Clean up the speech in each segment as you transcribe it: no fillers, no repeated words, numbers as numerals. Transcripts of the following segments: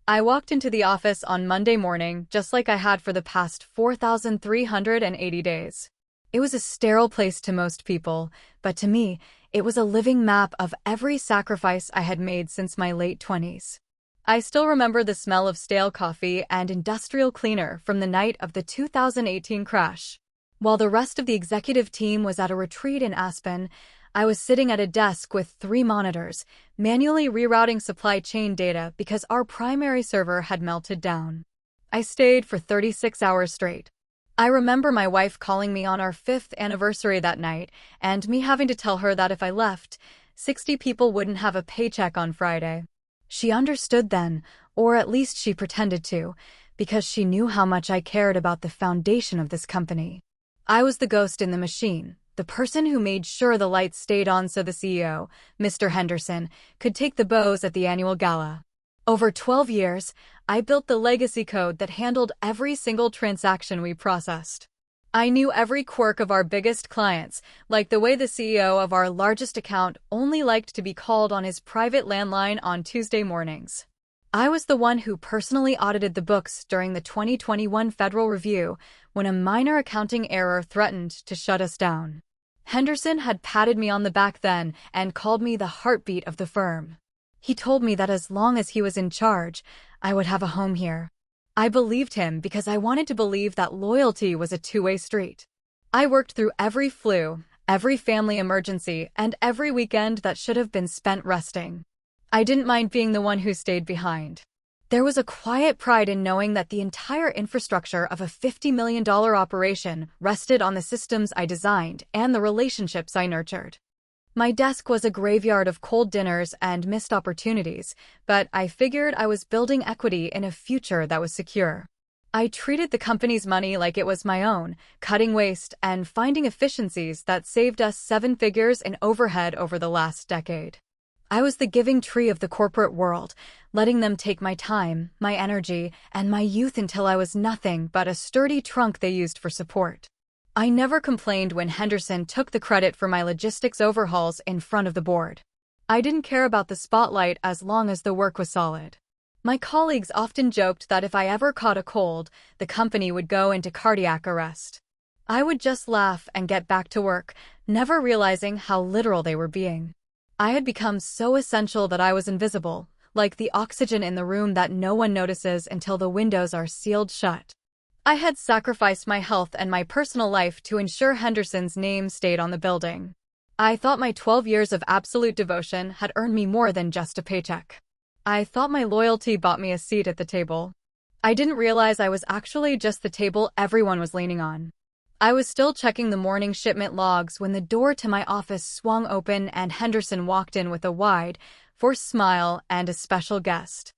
I walked into the office on Monday morning, just like I had for the past 4,380 days. It was a sterile place to most people, but to me, it was a living map of every sacrifice I had made since my late 20s. I still remember the smell of stale coffee and industrial cleaner from the night of the 2018 crash. While the rest of the executive team was at a retreat in Aspen, I was sitting at a desk with 3 monitors, manually rerouting supply chain data because our primary server had melted down. I stayed for 36 hours straight. I remember my wife calling me on our 5th anniversary that night, and me having to tell her that if I left, 60 people wouldn't have a paycheck on Friday. She understood then, or at least she pretended to, because she knew how much I cared about the foundation of this company. I was the ghost in the machine, the person who made sure the lights stayed on so the CEO, Mr. Henderson, could take the bows at the annual gala. Over 12 years, I built the legacy code that handled every single transaction we processed. I knew every quirk of our biggest clients, like the way the CEO of our largest account only liked to be called on his private landline on Tuesday mornings. I was the one who personally audited the books during the 2021 Federal Review when a minor accounting error threatened to shut us down. Henderson had patted me on the back then and called me the heartbeat of the firm. He told me that as long as he was in charge, I would have a home here. I believed him because I wanted to believe that loyalty was a two-way street. I worked through every flu, every family emergency, and every weekend that should have been spent resting. I didn't mind being the one who stayed behind. There was a quiet pride in knowing that the entire infrastructure of a $50 million operation rested on the systems I designed and the relationships I nurtured. My desk was a graveyard of cold dinners and missed opportunities, but I figured I was building equity in a future that was secure. I treated the company's money like it was my own, cutting waste and finding efficiencies that saved us 7 figures in overhead over the last decade. I was the giving tree of the corporate world, letting them take my time, my energy, and my youth until I was nothing but a sturdy trunk they used for support. I never complained when Henderson took the credit for my logistics overhauls in front of the board. I didn't care about the spotlight as long as the work was solid. My colleagues often joked that if I ever caught a cold, the company would go into cardiac arrest. I would just laugh and get back to work, never realizing how literal they were being. I had become so essential that I was invisible, like the oxygen in the room that no one notices until the windows are sealed shut. I had sacrificed my health and my personal life to ensure Henderson's name stayed on the building. I thought my 12 years of absolute devotion had earned me more than just a paycheck. I thought my loyalty bought me a seat at the table. I didn't realize I was actually just the table everyone was leaning on. I was still checking the morning shipment logs when the door to my office swung open and Henderson walked in with a wide, forced smile and a special guest.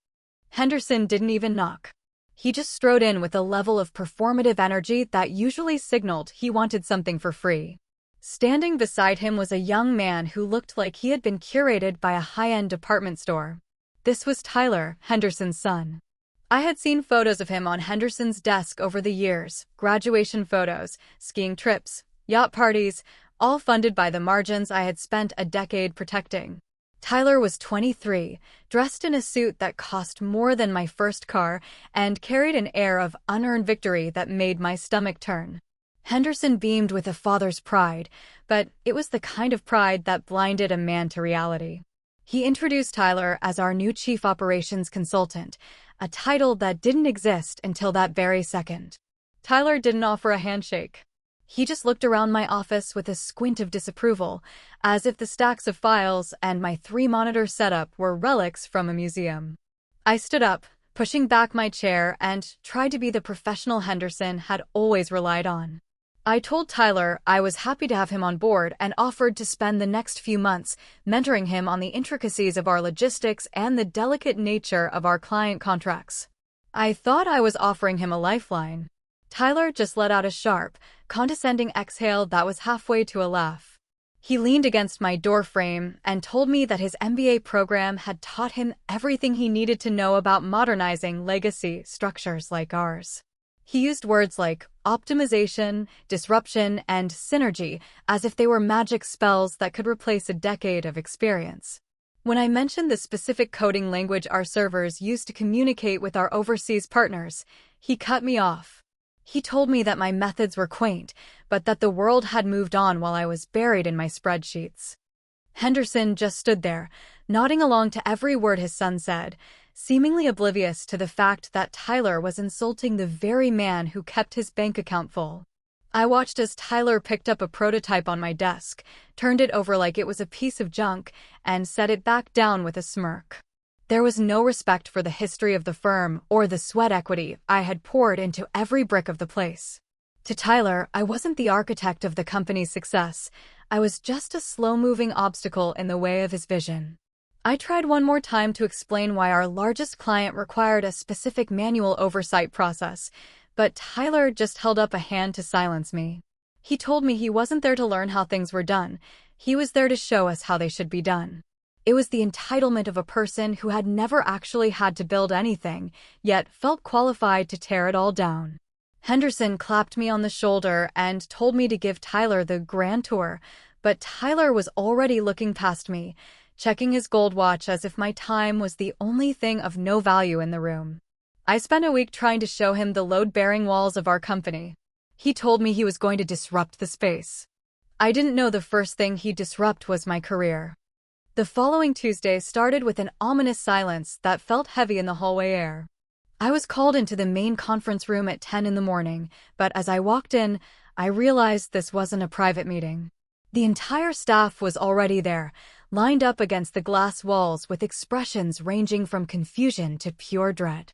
Henderson didn't even knock. He just strode in with a level of performative energy that usually signaled he wanted something for free. Standing beside him was a young man who looked like he had been curated by a high-end department store. This was Tyler, Henderson's son. I had seen photos of him on Henderson's desk over the years, graduation photos, skiing trips, yacht parties, all funded by the margins I had spent a decade protecting. Tyler was 23, dressed in a suit that cost more than my first car, and carried an air of unearned victory that made my stomach turn. Henderson beamed with a father's pride, but it was the kind of pride that blinded a man to reality. He introduced Tyler as our new chief operations consultant, a title that didn't exist until that very second. Tyler didn't offer a handshake. He just looked around my office with a squint of disapproval, as if the stacks of files and my 3-monitor setup were relics from a museum. I stood up, pushing back my chair, and tried to be the professional Henderson had always relied on. I told Tyler I was happy to have him on board and offered to spend the next few months mentoring him on the intricacies of our logistics and the delicate nature of our client contracts. I thought I was offering him a lifeline. Tyler just let out a sharp, condescending exhale that was halfway to a laugh. He leaned against my doorframe and told me that his MBA program had taught him everything he needed to know about modernizing legacy structures like ours. He used words like optimization, disruption, and synergy as if they were magic spells that could replace a decade of experience. When I mentioned the specific coding language our servers use to communicate with our overseas partners, he cut me off. He told me that my methods were quaint, but that the world had moved on while I was buried in my spreadsheets. Henderson just stood there, nodding along to every word his son said, seemingly oblivious to the fact that Tyler was insulting the very man who kept his bank account full. I watched as Tyler picked up a prototype on my desk, turned it over like it was a piece of junk, and set it back down with a smirk. There was no respect for the history of the firm or the sweat equity I had poured into every brick of the place. To Tyler, I wasn't the architect of the company's success. I was just a slow-moving obstacle in the way of his vision. I tried one more time to explain why our largest client required a specific manual oversight process, but Tyler just held up a hand to silence me. He told me he wasn't there to learn how things were done. He was there to show us how they should be done. It was the entitlement of a person who had never actually had to build anything, yet felt qualified to tear it all down. Henderson clapped me on the shoulder and told me to give Tyler the grand tour, but Tyler was already looking past me, checking his gold watch as if my time was the only thing of no value in the room. I spent a week trying to show him the load-bearing walls of our company. He told me he was going to disrupt the space. I didn't know the first thing he'd disrupt was my career. The following Tuesday started with an ominous silence that felt heavy in the hallway air. I was called into the main conference room at 10 in the morning, but as I walked in, I realized this wasn't a private meeting. The entire staff was already there, lined up against the glass walls with expressions ranging from confusion to pure dread.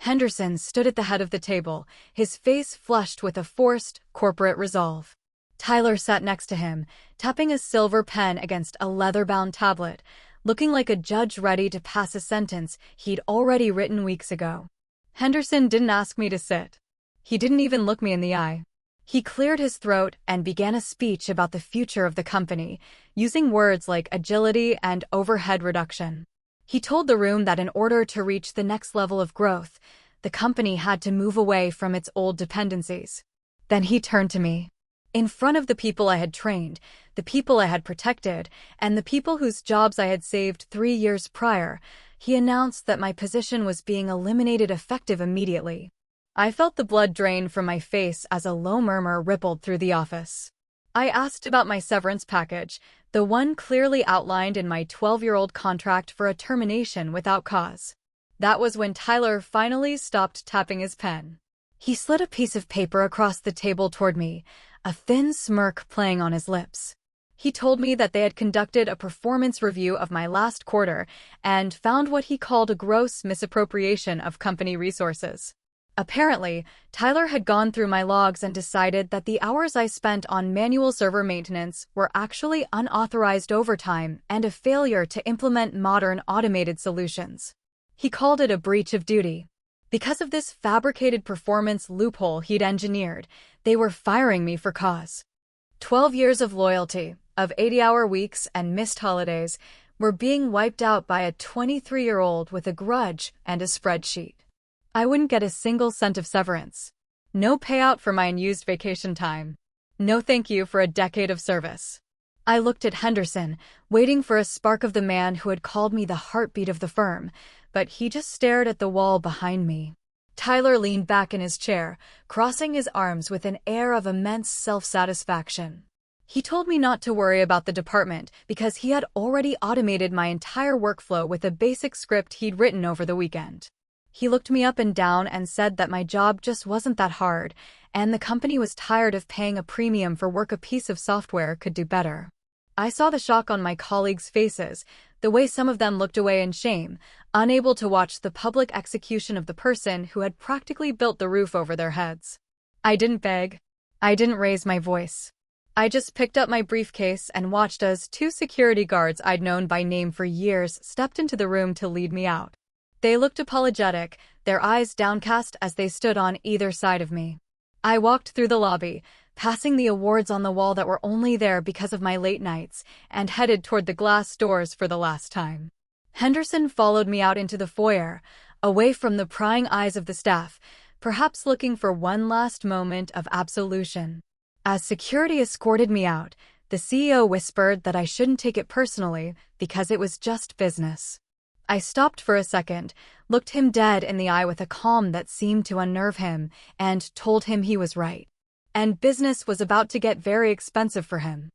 Henderson stood at the head of the table, his face flushed with a forced, corporate resolve. Tyler sat next to him, tapping a silver pen against a leather-bound tablet, looking like a judge ready to pass a sentence he'd already written weeks ago. Henderson didn't ask me to sit. He didn't even look me in the eye. He cleared his throat and began a speech about the future of the company, using words like agility and overhead reduction. He told the room that in order to reach the next level of growth, the company had to move away from its old dependencies. Then he turned to me. In front of the people I had trained, the people I had protected, and the people whose jobs I had saved 3 years prior, he announced that my position was being eliminated effective immediately. I felt the blood drain from my face as a low murmur rippled through the office. I asked about my severance package, the one clearly outlined in my 12-year-old contract for a termination without cause. That was when Tyler finally stopped tapping his pen. He slid a piece of paper across the table toward me, a thin smirk playing on his lips. He told me that they had conducted a performance review of my last quarter and found what he called a gross misappropriation of company resources. Apparently, Tyler had gone through my logs and decided that the hours I spent on manual server maintenance were actually unauthorized overtime and a failure to implement modern automated solutions. He called it a breach of duty. Because of this fabricated performance loophole he'd engineered, they were firing me for cause. 12 years of loyalty, of 80-hour weeks and missed holidays, were being wiped out by a 23-year-old with a grudge and a spreadsheet. I wouldn't get a single cent of severance. No payout for my unused vacation time. No thank you for a decade of service. I looked at Henderson, waiting for a spark of the man who had called me the heartbeat of the firm, but he just stared at the wall behind me. Tyler leaned back in his chair, crossing his arms with an air of immense self-satisfaction. He told me not to worry about the department because he had already automated my entire workflow with a basic script he'd written over the weekend. He looked me up and down and said that my job just wasn't that hard, and the company was tired of paying a premium for work a piece of software could do better. I saw the shock on my colleagues' faces, the way some of them looked away in shame, unable to watch the public execution of the person who had practically built the roof over their heads. I didn't beg. I didn't raise my voice. I just picked up my briefcase and watched as 2 security guards I'd known by name for years stepped into the room to lead me out. They looked apologetic, their eyes downcast as they stood on either side of me. I walked through the lobby, passing the awards on the wall that were only there because of my late nights, and headed toward the glass doors for the last time. Henderson followed me out into the foyer, away from the prying eyes of the staff, perhaps looking for one last moment of absolution. As security escorted me out, The CEO whispered that I shouldn't take it personally because it was just business. I stopped for a second, looked him dead in the eye with a calm that seemed to unnerve him, and told him he was right. And business was about to get very expensive for him.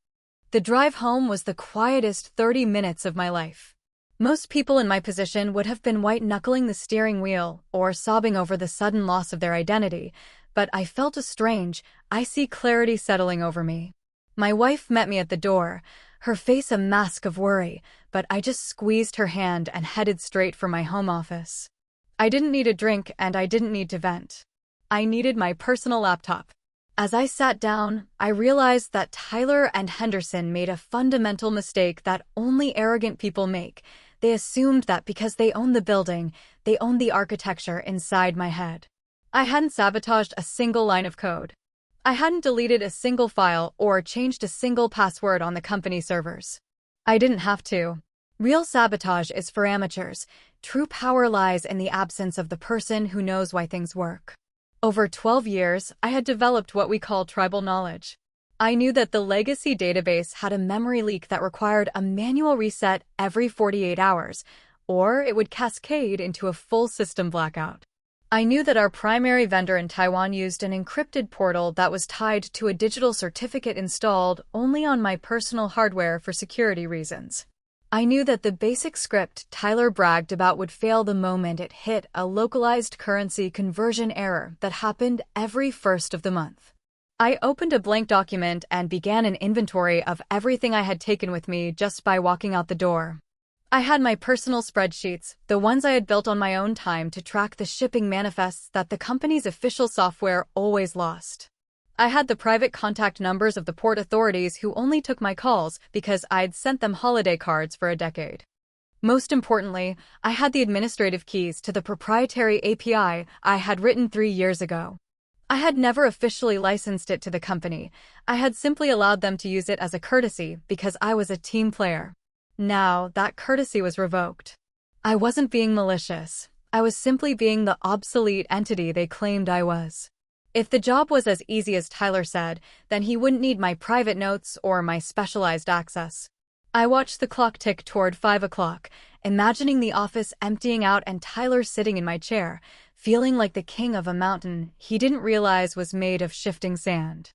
The drive home was the quietest 30 minutes of my life. Most people in my position would have been white-knuckling the steering wheel or sobbing over the sudden loss of their identity, but I felt a strange, icy clarity settling over me. My wife met me at the door, her face a mask of worry, but I just squeezed her hand and headed straight for my home office. I didn't need a drink and I didn't need to vent. I needed my personal laptop. As I sat down, I realized that Tyler and Henderson made a fundamental mistake that only arrogant people make. They assumed that because they owned the building, they owned the architecture inside my head. I hadn't sabotaged a single line of code. I hadn't deleted a single file or changed a single password on the company servers. I didn't have to. Real sabotage is for amateurs. True power lies in the absence of the person who knows why things work. Over 12 years, I had developed what we call tribal knowledge. I knew that the legacy database had a memory leak that required a manual reset every 48 hours, or it would cascade into a full system blackout. I knew that our primary vendor in Taiwan used an encrypted portal that was tied to a digital certificate installed only on my personal hardware for security reasons. I knew that the basic script Tyler bragged about would fail the moment it hit a localized currency conversion error that happened every first of the month. I opened a blank document and began an inventory of everything I had taken with me just by walking out the door. I had my personal spreadsheets, the ones I had built on my own time to track the shipping manifests that the company's official software always lost. I had the private contact numbers of the port authorities who only took my calls because I'd sent them holiday cards for a decade. Most importantly, I had the administrative keys to the proprietary API I had written 3 years ago. I had never officially licensed it to the company. I had simply allowed them to use it as a courtesy because I was a team player. Now, that courtesy was revoked. I wasn't being malicious. I was simply being the obsolete entity they claimed I was. If the job was as easy as Tyler said, then he wouldn't need my private notes or my specialized access. I watched the clock tick toward 5 o'clock, imagining the office emptying out and Tyler sitting in my chair, feeling like the king of a mountain he didn't realize was made of shifting sand.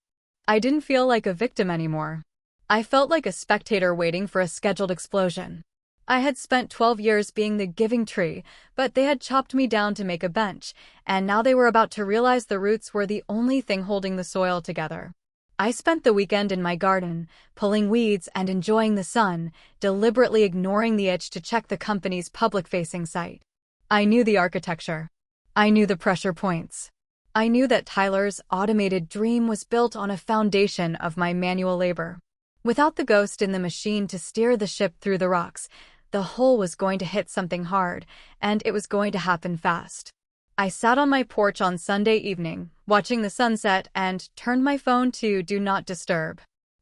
I didn't feel like a victim anymore. I felt like a spectator waiting for a scheduled explosion. I had spent 12 years being the giving tree, but they had chopped me down to make a bench, and now they were about to realize the roots were the only thing holding the soil together. I spent the weekend in my garden, pulling weeds and enjoying the sun, deliberately ignoring the itch to check the company's public-facing site. I knew the architecture. I knew the pressure points. I knew that Tyler's automated dream was built on a foundation of my manual labor. Without the ghost in the machine to steer the ship through the rocks, the hull was going to hit something hard, and it was going to happen fast. I sat on my porch on Sunday evening, watching the sunset, and turned my phone to Do Not Disturb.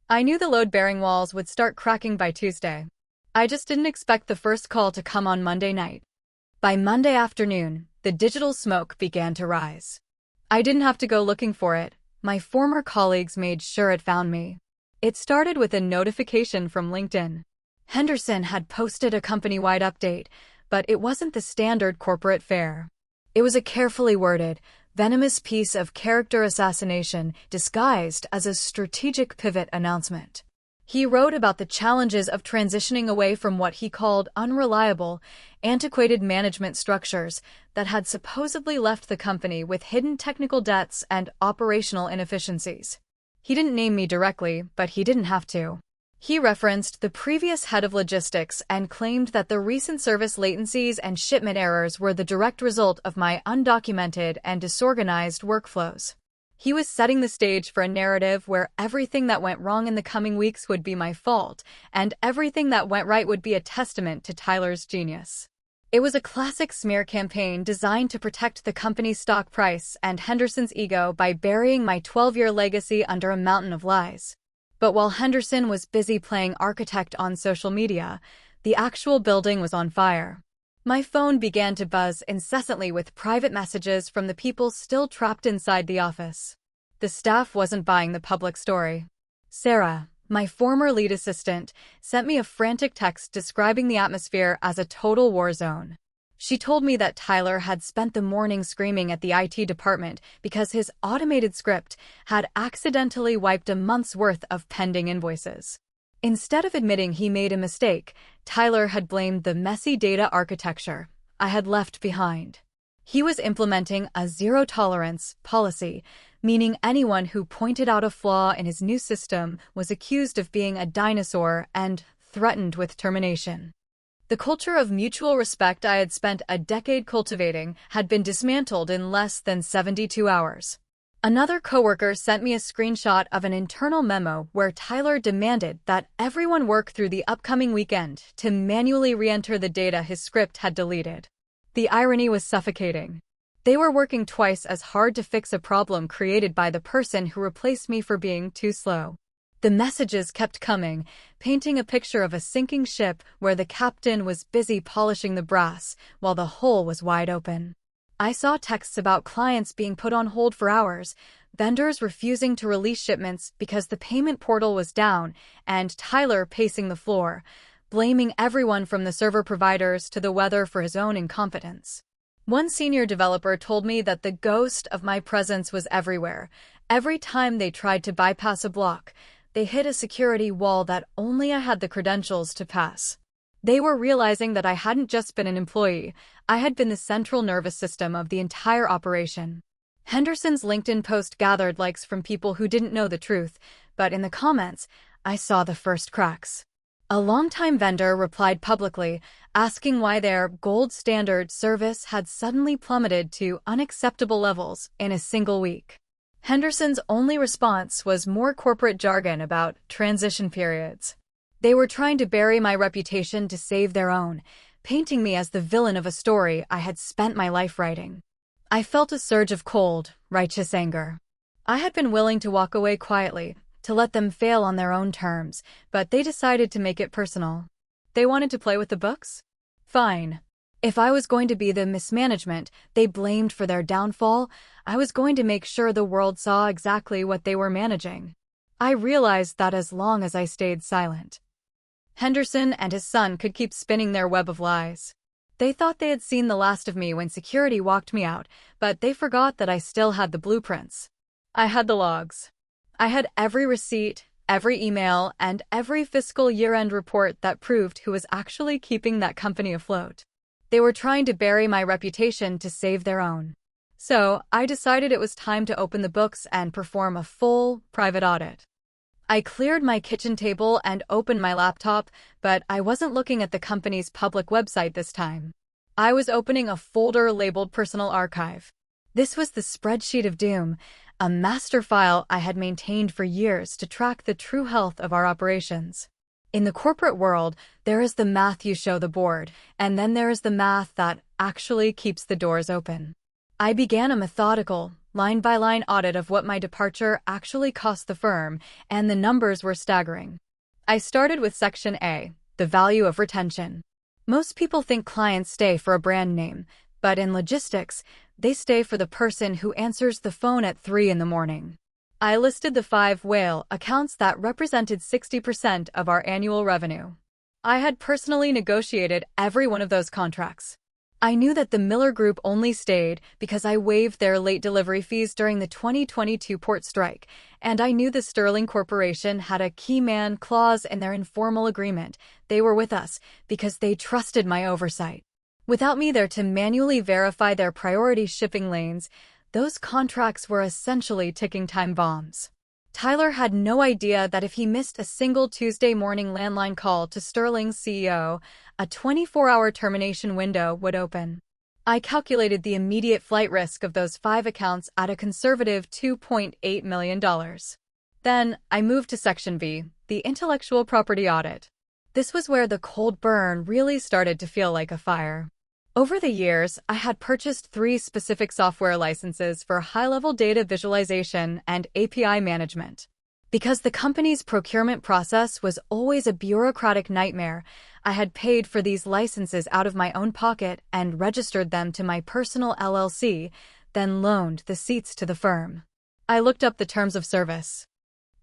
I knew the load-bearing walls would start cracking by Tuesday. I just didn't expect the first call to come on Monday night. By Monday afternoon, the digital smoke began to rise. I didn't have to go looking for it. My former colleagues made sure it found me. It started with a notification from LinkedIn. Henderson had posted a company-wide update, but it wasn't the standard corporate fare. It was a carefully worded, venomous piece of character assassination disguised as a strategic pivot announcement. He wrote about the challenges of transitioning away from what he called unreliable, antiquated management structures that had supposedly left the company with hidden technical debts and operational inefficiencies. He didn't name me directly, but he didn't have to. He referenced the previous head of logistics and claimed that the recent service latencies and shipment errors were the direct result of my undocumented and disorganized workflows. He was setting the stage for a narrative where everything that went wrong in the coming weeks would be my fault, and everything that went right would be a testament to Tyler's genius. It was a classic smear campaign designed to protect the company's stock price and Henderson's ego by burying my 12-year legacy under a mountain of lies. But while Henderson was busy playing architect on social media, the actual building was on fire. My phone began to buzz incessantly with private messages from the people still trapped inside the office. The staff wasn't buying the public story. Sarah, My former lead assistant sent me a frantic text describing the atmosphere as a total war zone. She told me that Tyler had spent the morning screaming at the IT department because his automated script had accidentally wiped a month's worth of pending invoices. Instead of admitting he made a mistake, Tyler had blamed the messy data architecture I had left behind. He was implementing a zero-tolerance policy, meaning anyone who pointed out a flaw in his new system was accused of being a dinosaur and threatened with termination. The culture of mutual respect I had spent a decade cultivating had been dismantled in less than 72 hours. Another coworker sent me a screenshot of an internal memo where Tyler demanded that everyone work through the upcoming weekend to manually re-enter the data his script had deleted. The irony was suffocating. They were working twice as hard to fix a problem created by the person who replaced me for being too slow. The messages kept coming, painting a picture of a sinking ship where the captain was busy polishing the brass while the hull was wide open. I saw texts about clients being put on hold for hours, vendors refusing to release shipments because the payment portal was down, and Tyler pacing the floor, blaming everyone from the server providers to the weather for his own incompetence. One senior developer told me that the ghost of my presence was everywhere. Every time they tried to bypass a block, they hit a security wall that only I had the credentials to pass. They were realizing that I hadn't just been an employee, I had been the central nervous system of the entire operation. Henderson's LinkedIn post gathered likes from people who didn't know the truth, but in the comments, I saw the first cracks. A longtime vendor replied publicly, asking why their gold standard service had suddenly plummeted to unacceptable levels in a single week. Henderson's only response was more corporate jargon about transition periods. They were trying to bury my reputation to save their own, painting me as the villain of a story I had spent my life writing. I felt a surge of cold, righteous anger. I had been willing to walk away quietly, to let them fail on their own terms, but they decided to make it personal. They wanted to play with the books? Fine. If I was going to be the mismanagement they blamed for their downfall, I was going to make sure the world saw exactly what they were managing. I realized that as long as I stayed silent, Henderson and his son could keep spinning their web of lies. They thought they had seen the last of me when security walked me out, but they forgot that I still had the blueprints. I had the logs. I had every receipt, every email, and every fiscal year-end report that proved who was actually keeping that company afloat. They were trying to bury my reputation to save their own. So, I decided it was time to open the books and perform a full, private audit. I cleared my kitchen table and opened my laptop, but I wasn't looking at the company's public website this time. I was opening a folder labeled Personal Archive. This was the spreadsheet of doom, a master file I had maintained for years to track the true health of our operations. In the corporate world, there is the math you show the board, and then there is the math that actually keeps the doors open. I began a methodical, line-by-line audit of what my departure actually cost the firm, and the numbers were staggering. I started with Section A, the value of retention. Most people think clients stay for a brand name, but in logistics, they stay for the person who answers the phone at 3 in the morning. I listed the 5 whale accounts that represented 60% of our annual revenue. I had personally negotiated every one of those contracts. I knew that the Miller Group only stayed because I waived their late delivery fees during the 2022 port strike, and I knew the Sterling Corporation had a key man clause in their informal agreement. They were with us because they trusted my oversight. Without me there to manually verify their priority shipping lanes, those contracts were essentially ticking time bombs. Tyler had no idea that if he missed a single Tuesday morning landline call to Sterling's CEO, a 24-hour termination window would open. I calculated the immediate flight risk of those 5 accounts at a conservative $2.8 million. Then, I moved to Section B, the intellectual property audit. This was where the cold burn really started to feel like a fire. Over the years, I had purchased 3 specific software licenses for high-level data visualization and API management. Because the company's procurement process was always a bureaucratic nightmare, I had paid for these licenses out of my own pocket and registered them to my personal LLC, then loaned the seats to the firm. I looked up the terms of service.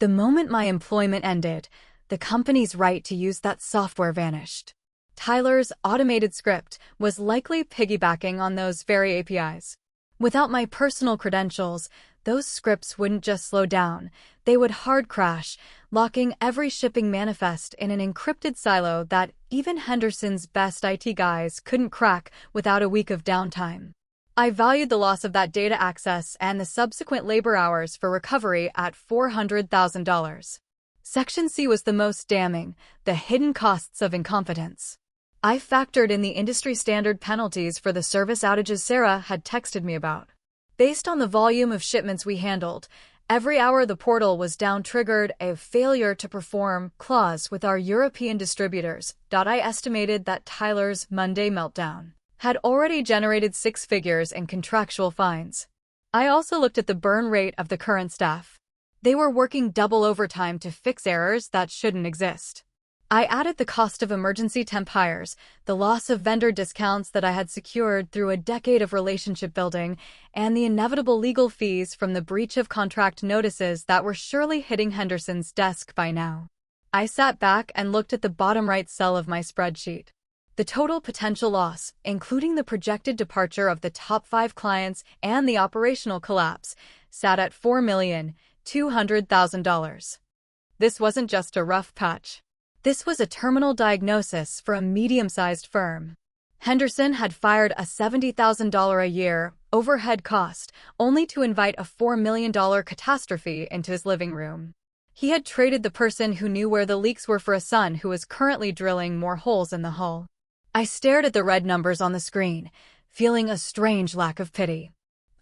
The moment my employment ended, the company's right to use that software vanished. Tyler's automated script was likely piggybacking on those very APIs. Without my personal credentials, those scripts wouldn't just slow down, they would hard crash, locking every shipping manifest in an encrypted silo that even Henderson's best IT guys couldn't crack without a week of downtime. I valued the loss of that data access and the subsequent labor hours for recovery at $400,000. Section C was the most damning, the hidden costs of incompetence. I factored in the industry-standard penalties for the service outages Sarah had texted me about. Based on the volume of shipments we handled, every hour the portal was down triggered a failure to perform clause with our European distributors. I estimated that Tyler's Monday meltdown had already generated six figures in contractual fines. I also looked at the burn rate of the current staff. They were working double overtime to fix errors that shouldn't exist. I added the cost of emergency temp hires, the loss of vendor discounts that I had secured through a decade of relationship building, and the inevitable legal fees from the breach of contract notices that were surely hitting Henderson's desk by now. I sat back and looked at the bottom right cell of my spreadsheet. The total potential loss, including the projected departure of the top 5 clients and the operational collapse, sat at $4,200,000. This wasn't just a rough patch. This was a terminal diagnosis for a medium-sized firm. Henderson had fired a $70,000 a year overhead cost, only to invite a $4 million catastrophe into his living room. He had traded the person who knew where the leaks were for a son who was currently drilling more holes in the hull. I stared at the red numbers on the screen, feeling a strange lack of pity.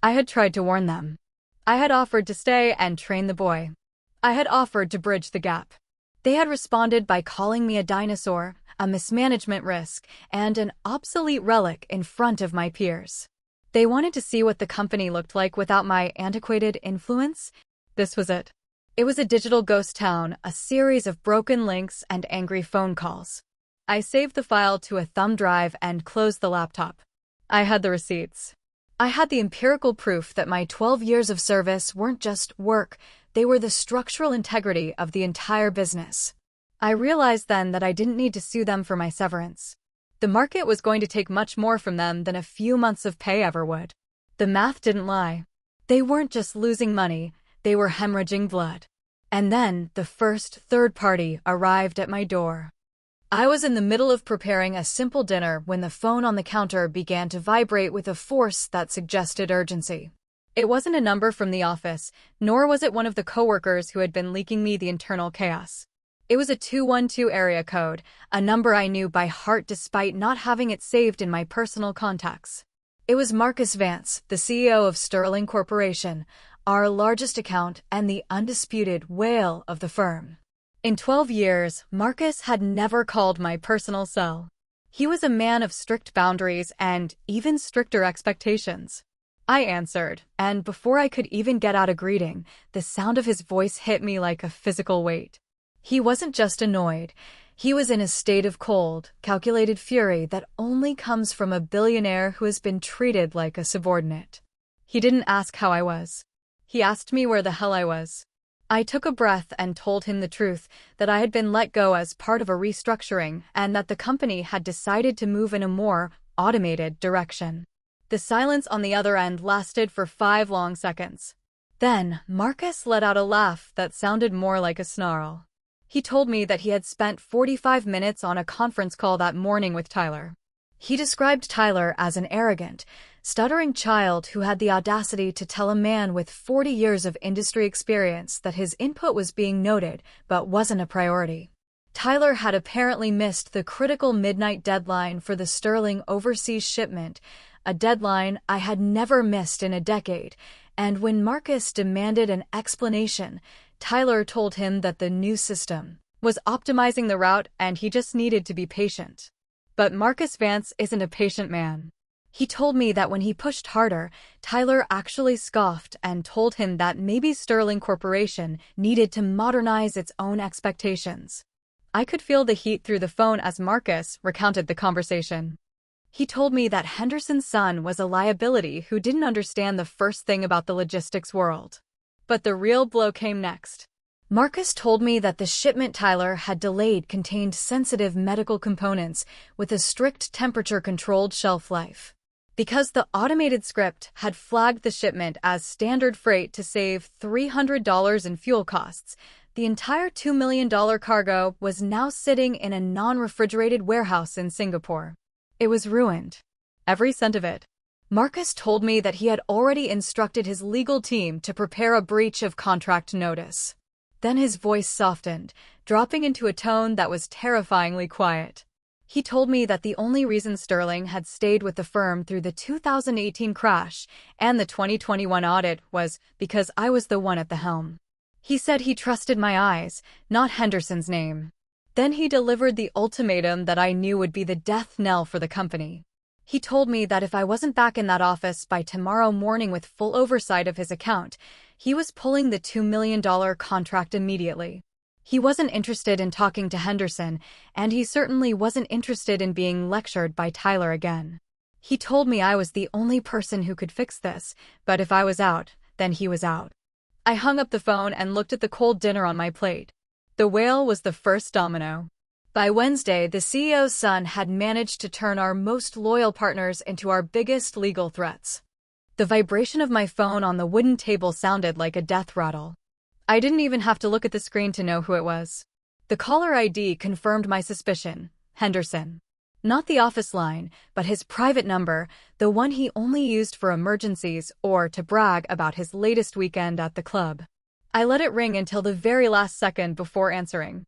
I had tried to warn them. I had offered to stay and train the boy. I had offered to bridge the gap. They had responded by calling me a dinosaur, a mismanagement risk, and an obsolete relic in front of my peers. They wanted to see what the company looked like without my antiquated influence. This was it. It was a digital ghost town, a series of broken links and angry phone calls. I saved the file to a thumb drive and closed the laptop. I had the receipts. I had the empirical proof that my 12 years of service weren't just work, they were the structural integrity of the entire business. I realized then that I didn't need to sue them for my severance. The market was going to take much more from them than a few months of pay ever would. The math didn't lie. They weren't just losing money, they were hemorrhaging blood. And then the first third party arrived at my door. I was in the middle of preparing a simple dinner when the phone on the counter began to vibrate with a force that suggested urgency. It wasn't a number from the office, nor was it one of the coworkers who had been leaking me the internal chaos. It was a 212 area code, a number I knew by heart despite not having it saved in my personal contacts. It was Marcus Vance, the CEO of Sterling Corporation, our largest account and the undisputed whale of the firm. In 12 years, Marcus had never called my personal cell. He was a man of strict boundaries and even stricter expectations. I answered, and before I could even get out a greeting, the sound of his voice hit me like a physical weight. He wasn't just annoyed. He was in a state of cold, calculated fury that only comes from a billionaire who has been treated like a subordinate. He didn't ask how I was. He asked me where the hell I was. I took a breath and told him the truth, that I had been let go as part of a restructuring and that the company had decided to move in a more automated direction. The silence on the other end lasted for 5 long seconds. Then, Marcus let out a laugh that sounded more like a snarl. He told me that he had spent 45 minutes on a conference call that morning with Tyler. He described Tyler as an arrogant, stuttering child who had the audacity to tell a man with 40 years of industry experience that his input was being noted but wasn't a priority. Tyler had apparently missed the critical midnight deadline for the Sterling overseas shipment, a deadline I had never missed in a decade, and when Marcus demanded an explanation, Tyler told him that the new system was optimizing the route and he just needed to be patient. But Marcus Vance isn't a patient man. He told me that when he pushed harder, Tyler actually scoffed and told him that maybe Sterling Corporation needed to modernize its own expectations. I could feel the heat through the phone as Marcus recounted the conversation. He told me that Henderson's son was a liability who didn't understand the first thing about the logistics world. But the real blow came next. Marcus told me that the shipment Tyler had delayed contained sensitive medical components with a strict temperature-controlled shelf life. Because the automated script had flagged the shipment as standard freight to save $300 in fuel costs, the entire $2 million cargo was now sitting in a non-refrigerated warehouse in Singapore. It was ruined. Every cent of it. Marcus told me that he had already instructed his legal team to prepare a breach of contract notice. Then his voice softened, dropping into a tone that was terrifyingly quiet. He told me that the only reason Sterling had stayed with the firm through the 2018 crash and the 2021 audit was because I was the one at the helm. He said he trusted my eyes, not Henderson's name. Then he delivered the ultimatum that I knew would be the death knell for the company. He told me that if I wasn't back in that office by tomorrow morning with full oversight of his account, he was pulling the $2 million contract immediately. He wasn't interested in talking to Henderson, and he certainly wasn't interested in being lectured by Tyler again. He told me I was the only person who could fix this, but if I was out, then he was out. I hung up the phone and looked at the cold dinner on my plate. The whale was the first domino. By Wednesday, the CEO's son had managed to turn our most loyal partners into our biggest legal threats. The vibration of my phone on the wooden table sounded like a death rattle. I didn't even have to look at the screen to know who it was. The caller ID confirmed my suspicion: Henderson. Not the office line, but his private number, the one he only used for emergencies or to brag about his latest weekend at the club. I let it ring until the very last second before answering.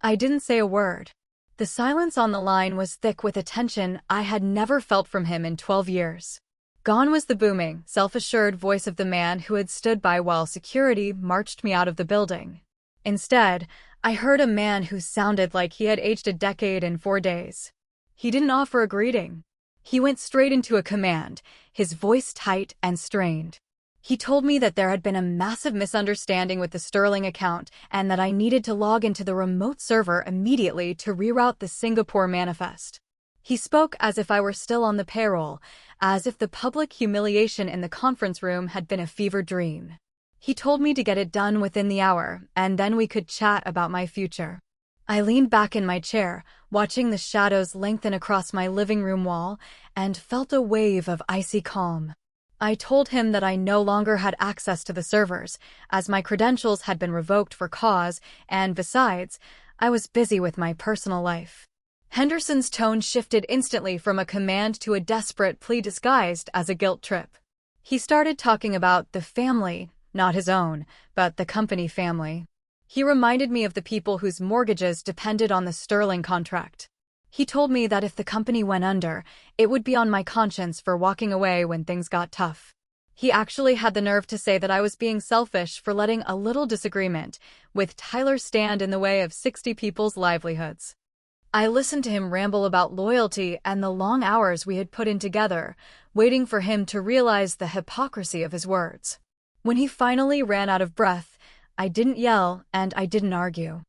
I didn't say a word. The silence on the line was thick with a tension I had never felt from him in 12 years. Gone was the booming, self-assured voice of the man who had stood by while security marched me out of the building. Instead, I heard a man who sounded like he had aged a decade in 4 days. He didn't offer a greeting. He went straight into a command, his voice tight and strained. He told me that there had been a massive misunderstanding with the Sterling account and that I needed to log into the remote server immediately to reroute the Singapore manifest. He spoke as if I were still on the payroll, as if the public humiliation in the conference room had been a fever dream. He told me to get it done within the hour, and then we could chat about my future. I leaned back in my chair, watching the shadows lengthen across my living room wall, and felt a wave of icy calm. I told him that I no longer had access to the servers, as my credentials had been revoked for cause, and besides, I was busy with my personal life. Henderson's tone shifted instantly from a command to a desperate plea disguised as a guilt trip. He started talking about the family, not his own, but the company family. He reminded me of the people whose mortgages depended on the Sterling contract. He told me that if the company went under, it would be on my conscience for walking away when things got tough. He actually had the nerve to say that I was being selfish for letting a little disagreement with Tyler stand in the way of 60 people's livelihoods. I listened to him ramble about loyalty and the long hours we had put in together, waiting for him to realize the hypocrisy of his words. When he finally ran out of breath, I didn't yell and I didn't argue.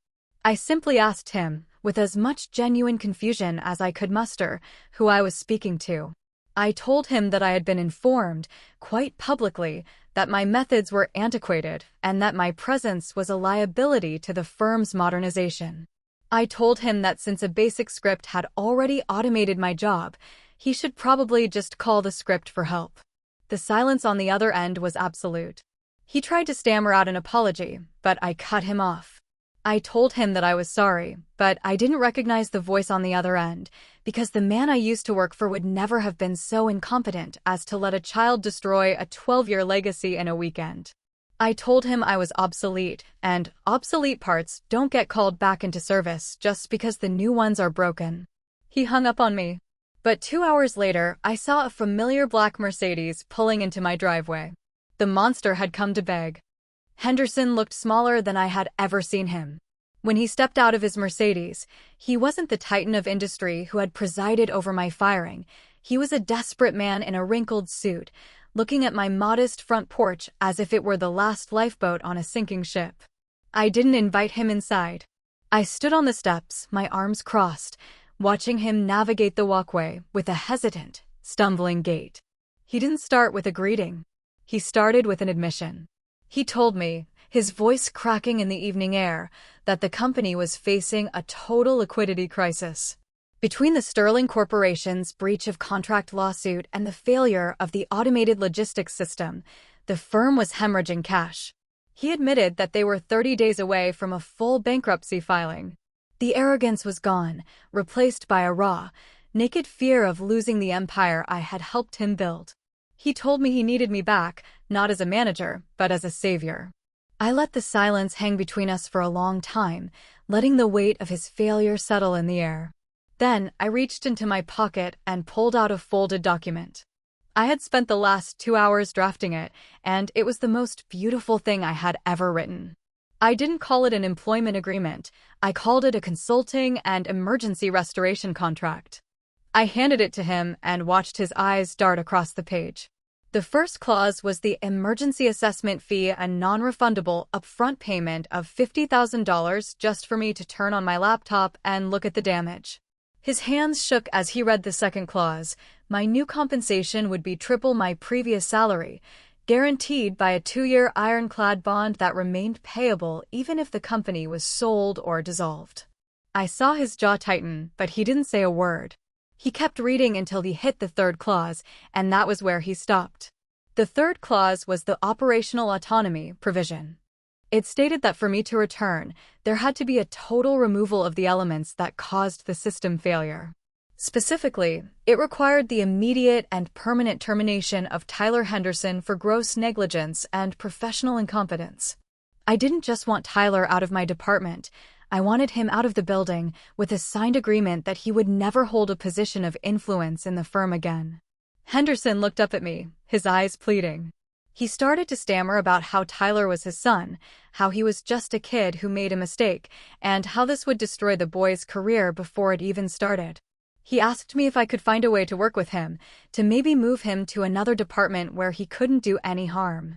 I simply asked him, with as much genuine confusion as I could muster, who I was speaking to. I told him that I had been informed, quite publicly, that my methods were antiquated and that my presence was a liability to the firm's modernization. I told him that since a basic script had already automated my job, he should probably just call the script for help. The silence on the other end was absolute. He tried to stammer out an apology, but I cut him off. I told him that I was sorry, but I didn't recognize the voice on the other end, because the man I used to work for would never have been so incompetent as to let a child destroy a 12-year legacy in a weekend. I told him I was obsolete, and obsolete parts don't get called back into service just because the new ones are broken. He hung up on me. But 2 hours later, I saw a familiar black Mercedes pulling into my driveway. The monster had come to beg. Henderson looked smaller than I had ever seen him. When he stepped out of his Mercedes, he wasn't the titan of industry who had presided over my firing. He was a desperate man in a wrinkled suit, looking at my modest front porch as if it were the last lifeboat on a sinking ship. I didn't invite him inside. I stood on the steps, my arms crossed, watching him navigate the walkway with a hesitant, stumbling gait. He didn't start with a greeting. He started with an admission. He told me, his voice cracking in the evening air, that the company was facing a total liquidity crisis. Between the Sterling Corporation's breach of contract lawsuit and the failure of the automated logistics system, the firm was hemorrhaging cash. He admitted that they were 30 days away from a full bankruptcy filing. The arrogance was gone, replaced by a raw, naked fear of losing the empire I had helped him build. He told me he needed me back, not as a manager, but as a savior. I let the silence hang between us for a long time, letting the weight of his failure settle in the air. Then I reached into my pocket and pulled out a folded document. I had spent the last 2 hours drafting it, and it was the most beautiful thing I had ever written. I didn't call it an employment agreement. I called it a consulting and emergency restoration contract. I handed it to him and watched his eyes dart across the page. The first clause was the emergency assessment fee, a non-refundable upfront payment of $50,000 just for me to turn on my laptop and look at the damage. His hands shook as he read the second clause. My new compensation would be triple my previous salary, guaranteed by a 2-year ironclad bond that remained payable even if the company was sold or dissolved. I saw his jaw tighten, but he didn't say a word. He kept reading until he hit the third clause, and that was where he stopped. The third clause was the operational autonomy provision. It stated that for me to return, there had to be a total removal of the elements that caused the system failure. Specifically, it required the immediate and permanent termination of Tyler Henderson for gross negligence and professional incompetence. I didn't just want Tyler out of my department. I wanted him out of the building with a signed agreement that he would never hold a position of influence in the firm again. Henderson looked up at me, his eyes pleading. He started to stammer about how Tyler was his son, how he was just a kid who made a mistake, and how this would destroy the boy's career before it even started. He asked me if I could find a way to work with him, to maybe move him to another department where he couldn't do any harm.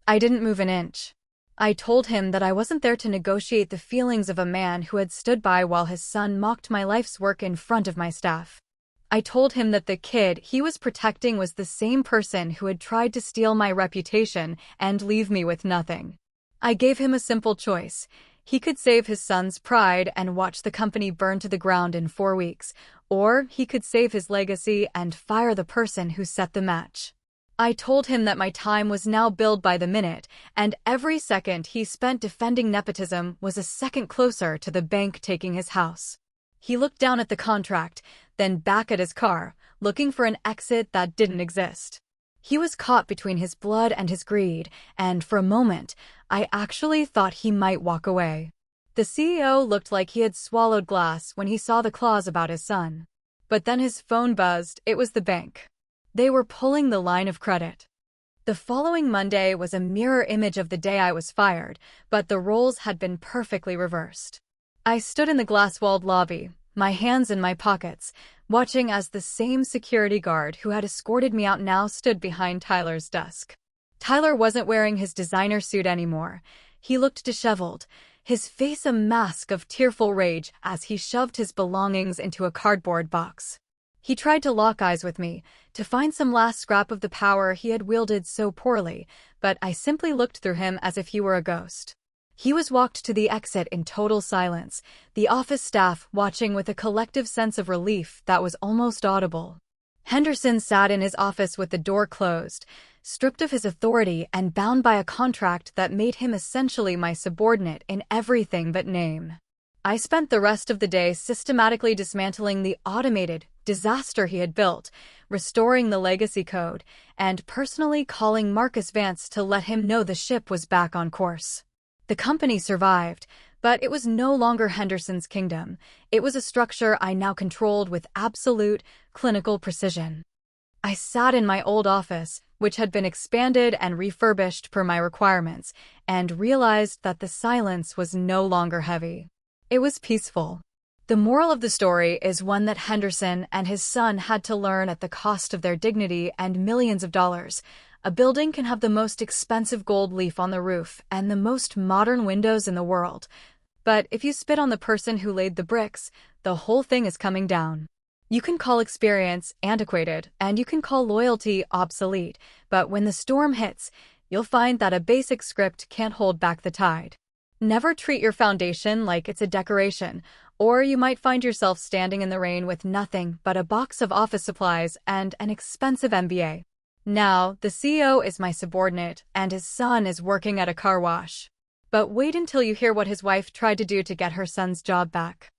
I didn't move an inch. I told him that I wasn't there to negotiate the feelings of a man who had stood by while his son mocked my life's work in front of my staff. I told him that the kid he was protecting was the same person who had tried to steal my reputation and leave me with nothing. I gave him a simple choice. He could save his son's pride and watch the company burn to the ground in 4 weeks, or he could save his legacy and fire the person who set the match. I told him that my time was now billed by the minute, and every second he spent defending nepotism was a second closer to the bank taking his house. He looked down at the contract, then back at his car, looking for an exit that didn't exist. He was caught between his blood and his greed, and for a moment, I actually thought he might walk away. The CEO looked like he had swallowed glass when he saw the clause about his son. But then his phone buzzed. It was the bank. They were pulling the line of credit. The following Monday was a mirror image of the day I was fired, but the roles had been perfectly reversed. I stood in the glass-walled lobby, my hands in my pockets, watching as the same security guard who had escorted me out now stood behind Tyler's desk. Tyler wasn't wearing his designer suit anymore. He looked disheveled, his face a mask of tearful rage as he shoved his belongings into a cardboard box. He tried to lock eyes with me, to find some last scrap of the power he had wielded so poorly, but I simply looked through him as if he were a ghost. He was walked to the exit in total silence, the office staff watching with a collective sense of relief that was almost audible. Henderson sat in his office with the door closed, stripped of his authority and bound by a contract that made him essentially my subordinate in everything but name. I spent the rest of the day systematically dismantling the automated disaster he had built, restoring the legacy code, and personally calling Marcus Vance to let him know the ship was back on course. The company survived, but it was no longer Henderson's kingdom. It was a structure I now controlled with absolute, clinical precision. I sat in my old office, which had been expanded and refurbished per my requirements, and realized that the silence was no longer heavy. It was peaceful. The moral of the story is one that Henderson and his son had to learn at the cost of their dignity and millions of dollars. A building can have the most expensive gold leaf on the roof and the most modern windows in the world. But if you spit on the person who laid the bricks, the whole thing is coming down. You can call experience antiquated, and you can call loyalty obsolete, but when the storm hits, you'll find that a basic script can't hold back the tide. Never treat your foundation like it's a decoration, or you might find yourself standing in the rain with nothing but a box of office supplies and an expensive MBA. Now, the CEO is my subordinate, and his son is working at a car wash. But wait until you hear what his wife tried to do to get her son's job back.